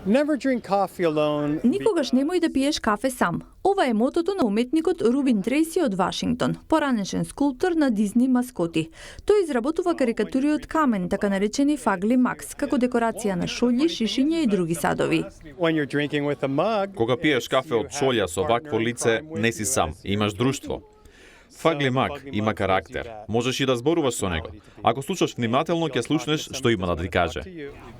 Never drink coffee alone. Никогаш немој да пиеш кафе сам. Ова е мотото на уметникот Рубин Трејси од Вашингтон, поранешен скулптор на Дизни маскоти. Тој изработува карикатури од камен, така наречени фагли макс, како декорација на шолји, шишиња и други садови. When you're drinking with a mug, Кога пиеш кафе од шолја со вакво лице, не си сам, имаш друштво. Фагли мак има карактер. Можеш и да зборуваш со него. Ако слушаш внимателно, ќе слушнеш што има да ти каже.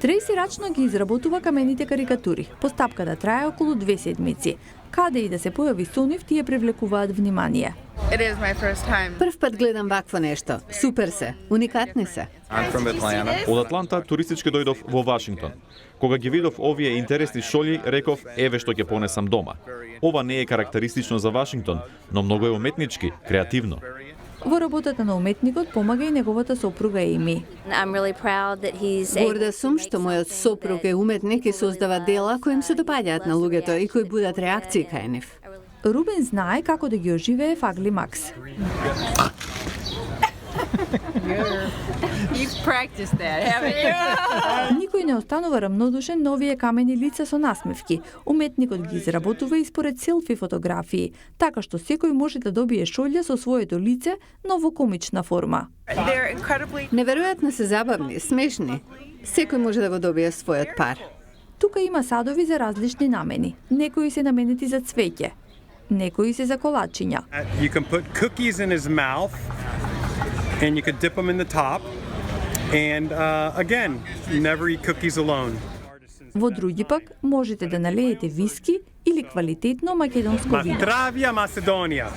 Трејси рачно ги изработува камените карикатури. Постапката трае околу 2 седмици. Каде и да се појави со нив, тие привлекуваат внимание. It is my first time. Прв пат гледам вакво нешто. Супер се, уникатни се. I'm from Atlanta. Од Атланта туристички дојдов во Вашингтон. Кога ги видов овие интересни шолји, реков еве што ќе понесам дома. Ова не е карактеристично за Вашингтон, но многу е уметнички, креативно. Во работата на уметникот помага и неговата сопруга Еми. I'm really proud that he's Горда сум што мојот сопруг е уметник и создава дела кои им се допаѓаат на луѓето и кои будат реакции кај нив. Рубен знае како да ги оживее фагли макс. You've practiced that, haven't you? Никој не останува рамнодушен на овие камени лица со насмевки. Уметникот ги изработува и според селфи фотографии, така што секој може да добие шолја со своето лице, но во комична форма. They're incredibly Неверојатно се забавни, смешни. Секој може да го добие својот пар. Тука има садови за различни намени. Некои се наменети за цвеќе, некои се за колачиња. you can put cookies in his mouth, and you could dip them in the top. And again, never eat cookies alone. Во други пак можете да налеете виски или квалитетно македонско вино. Здравија Македонија!